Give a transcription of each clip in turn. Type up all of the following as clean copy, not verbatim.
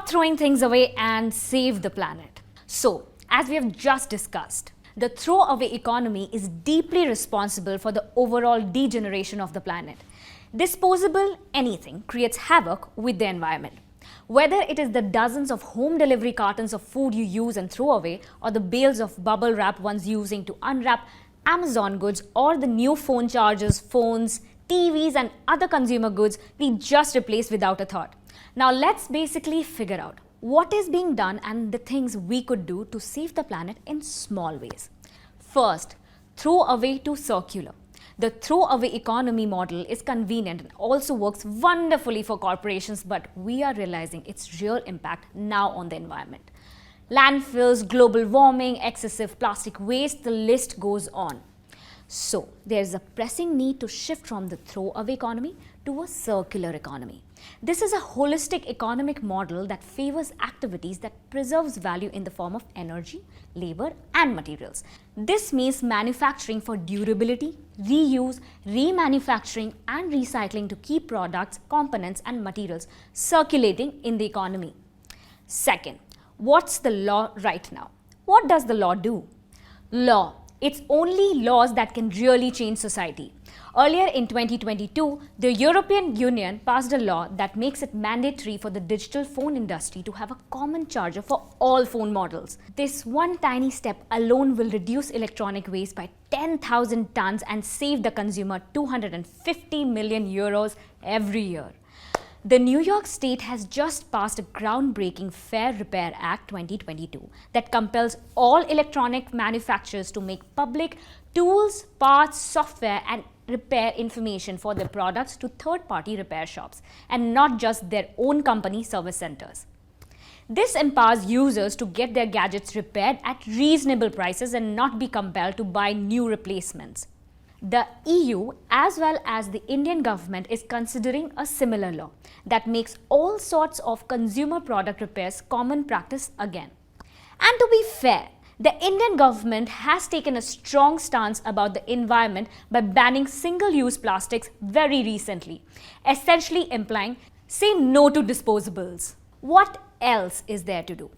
stop throwing things away and save the planet. So, as we have just discussed, the throwaway economy is deeply responsible for the overall degeneration of the planet. Disposable anything creates havoc with the environment. Whether it is the dozens of home delivery cartons of food you use and throw away, or the bales of bubble wrap one's using to unwrap Amazon goods, or the new phone chargers, phones, TVs and other consumer goods we just replaced without a thought. Now let's basically figure out what is being done and the things we could do to save the planet in small ways. First, throw away to circular. The throwaway economy model is convenient and also works wonderfully for corporations, but we are realizing its real impact now on the environment. Landfills, global warming, excessive plastic waste, the list goes on. So, there is a pressing need to shift from the throwaway economy to a circular economy. This is a holistic economic model that favors activities that preserves value in the form of energy, labor and materials. This means manufacturing for durability, reuse, remanufacturing and recycling to keep products, components and materials circulating in the economy. Second, what's the law right now? What does the law do? Law. It's only laws that can really change society. Earlier in 2022, the European Union passed a law that makes it mandatory for the digital phone industry to have a common charger for all phone models. This one tiny step alone will reduce electronic waste by 10,000 tons and save the consumer 250 million euros every year. The New York State has just passed a groundbreaking Fair Repair Act 2022 that compels all electronic manufacturers to make public tools, parts, software and repair information for their products to third-party repair shops and not just their own company service centers. This empowers users to get their gadgets repaired at reasonable prices and not be compelled to buy new replacements. The EU as well as the Indian government is considering a similar law that makes all sorts of consumer product repairs common practice again. And to be fair, the Indian government has taken a strong stance about the environment by banning single-use plastics very recently, essentially implying say no to disposables. What else is there to do?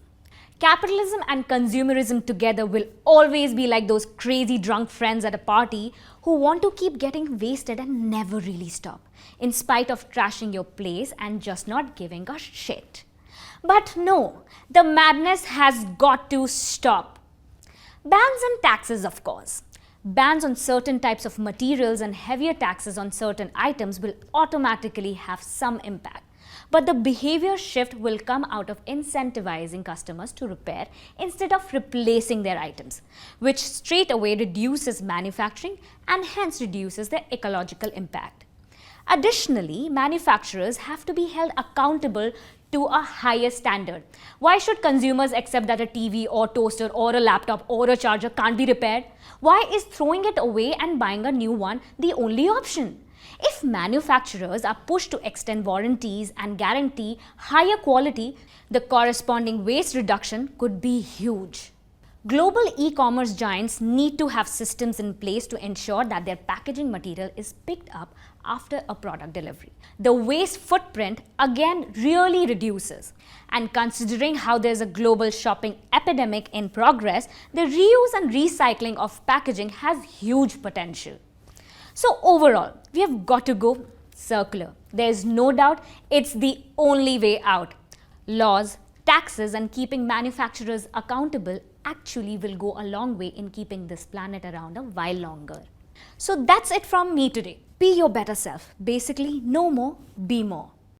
Capitalism and consumerism together will always be like those crazy drunk friends at a party who want to keep getting wasted and never really stop, in spite of trashing your place and just not giving a shit. But no, the madness has got to stop. Bans and taxes, of course. Bans on certain types of materials and heavier taxes on certain items will automatically have some impact. But the behavior shift will come out of incentivizing customers to repair instead of replacing their items, which straight away reduces manufacturing and hence reduces their ecological impact. Additionally, manufacturers have to be held accountable to a higher standard. Why should consumers accept that a TV or toaster or a laptop or a charger can't be repaired? Why is throwing it away and buying a new one the only option? If manufacturers are pushed to extend warranties and guarantee higher quality, the corresponding waste reduction could be huge. Global e-commerce giants need to have systems in place to ensure that their packaging material is picked up after a product delivery. The waste footprint again really reduces. And considering how there's a global shopping epidemic in progress, the reuse and recycling of packaging has huge potential. So overall, we have got to go circular. There is no doubt it's the only way out. Laws, taxes and keeping manufacturers accountable actually will go a long way in keeping this planet around a while longer. So that's it from me today. Be your better self. Basically, no more, be more.